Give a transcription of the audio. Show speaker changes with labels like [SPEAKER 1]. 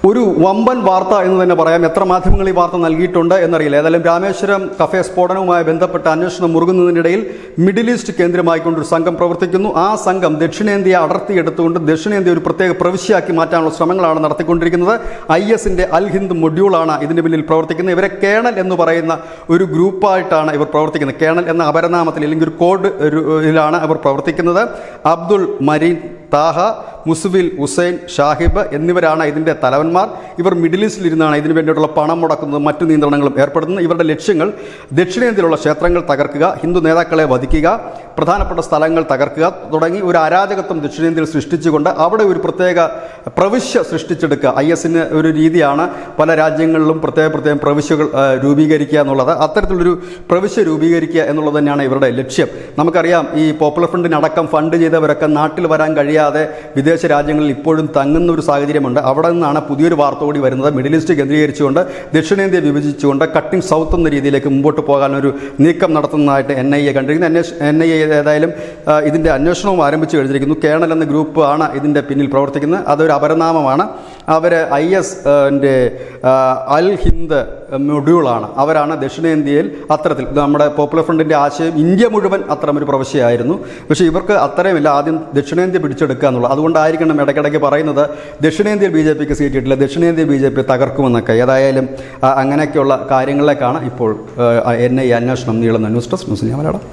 [SPEAKER 1] ഒരു വമ്പൻ വാർത്ത എന്ന് തന്നെ പറയാം. എത്ര മാധ്യമങ്ങൾ ഈ വാർത്ത നൽകിയിട്ടുണ്ട് എന്നറിയില്ല. ഏതായാലും രാമേശ്വരം കഫേ സ്ഫോടനവുമായി ബന്ധപ്പെട്ട അന്വേഷണം മുറുകുന്നതിനിടയിൽ മിഡിൽ ഈസ്റ്റ് കേന്ദ്രമായിക്കൊണ്ടൊരു സംഘം പ്രവർത്തിക്കുന്നു. ആ സംഘം ദക്ഷിണേന്ത്യ അടർത്തിയെടുത്തുകൊണ്ട് ദക്ഷിണേന്ത്യ ഒരു പ്രത്യേക പ്രവിശ്യയാക്കി മാറ്റാനുള്ള ശ്രമങ്ങളാണ് നടത്തിക്കൊണ്ടിരിക്കുന്നത്. IS-ന്റെ അൽ ഹിന്ദ് മൊഡ്യൂളാണ് ഇതിന് പിന്നിൽ പ്രവർത്തിക്കുന്നത്. ഇവരെ കേണൽ എന്ന് പറയുന്ന ഒരു ഗ്രൂപ്പായിട്ടാണ് ഇവർ പ്രവർത്തിക്കുന്നത്. കേണൽ എന്ന അപരനാമത്തിൽ അല്ലെങ്കിൽ ഒരു കോഡിലാണ് അവർ പ്രവർത്തിക്കുന്നത്. അബ്ദുൾ മരീൻ താഹ, മുസ്വിൽ ഹുസൈൻ ഷാഹിബ് എന്നിവരാണ് ഇതിൻ്റെ തലവന്മാർ. ഇവർ മിഡിൽ ഈസ്റ്റിലിരുന്നാണ് ഇതിനു വേണ്ടിയിട്ടുള്ള പണം മുടക്കുന്നതും മറ്റു നിയന്ത്രണങ്ങളും ഏർപ്പെടുത്തുന്നത്. ഇവരുടെ ലക്ഷ്യങ്ങൾ ദക്ഷിണേന്ത്യയിലുള്ള ക്ഷേത്രങ്ങൾ തകർക്കുക, ഹിന്ദു നേതാക്കളെ വധിക്കുക, പ്രധാനപ്പെട്ട സ്ഥലങ്ങൾ തകർക്കുക തുടങ്ങി ഒരു അരാജകത്വം ദക്ഷിണേന്ത്യയിൽ സൃഷ്ടിച്ചുകൊണ്ട് അവിടെ ഒരു പ്രത്യേക പ്രവിശ്യ സൃഷ്ടിച്ചെടുക്കുക. IS-ന് ഒരു രീതിയാണ് പല രാജ്യങ്ങളിലും പ്രത്യേകം പ്രവിശ്യകൾ രൂപീകരിക്കുക എന്നുള്ളത്. അത്തരത്തിലൊരു പ്രവിശ്യ രൂപീകരിക്കുക എന്നുള്ളത് തന്നെയാണ് ഇവരുടെ ലക്ഷ്യം. നമുക്കറിയാം, ഈ പോപ്പുലർ ഫ്രണ്ടിനടക്കം ഫണ്ട് ചെയ്തവരൊക്കെ നാട്ടിൽ വരാൻ കഴിയാതെ വിദേശ രാജ്യങ്ങളിൽ ഇപ്പോഴും തങ്ങുന്ന ഒരു സാഹചര്യമുണ്ട്. അവിടെ നിന്നാണ് പുതിയൊരു വാർത്ത കൂടി വരുന്നത്. മിഡിൽ ഈസ്റ്റ് കേന്ദ്രീകരിച്ചുകൊണ്ട് ദക്ഷിണേന്ത്യ വിഭജിച്ചുകൊണ്ട് കട്ടിംഗ് സൗത്ത് എന്ന രീതിയിലേക്ക് മുമ്പോട്ട് പോകാനൊരു നീക്കം നടത്തുന്നതായിട്ട് NIA കണ്ടിരിക്കുന്നു. NIA ഏതായാലും ഇതിൻ്റെ അന്വേഷണവും ആരംഭിച്ചു കഴിഞ്ഞിരിക്കുന്നു. കേണൽ എന്ന ഗ്രൂപ്പ് ആണ് ഇതിൻ്റെ പിന്നിൽ പ്രവർത്തിക്കുന്നത്. അതൊരു അപരനാമമാണ്. അവർ IS-ൻ്റെ അൽ ഹിന്ദ് മൊഡ്യൂളാണ്. അവരാണ് ദക്ഷിണേന്ത്യയിൽ അത്തരത്തിൽ നമ്മുടെ പോപ്പുലർ ഫ്രണ്ടിൻ്റെ ആശയം ഇന്ത്യ മുഴുവൻ അത്തരമൊരു പ്രവിശ്യയായിരുന്നു. പക്ഷേ ഇവർക്ക് അത്രയുമില്ല, ആദ്യം ദക്ഷിണേന്ത്യ പിടിച്ചെടുക്കുക എന്നുള്ളത്. അതുകൊണ്ടായിരിക്കണം ഇടയ്ക്കിടയ്ക്ക് പറയുന്നത് ദക്ഷിണേന്ത്യയിൽ BJPക്ക് സീറ്റ് കിട്ടില്ല, ദക്ഷിണേന്ത്യ BJP തകർക്കുമെന്നൊക്കെ. ഏതായാലും അങ്ങനെയൊക്കെയുള്ള കാര്യങ്ങളിലേക്കാണ് ഇപ്പോൾ NIA അന്വേഷണം നീളുന്ന. News desk news India Malayalam.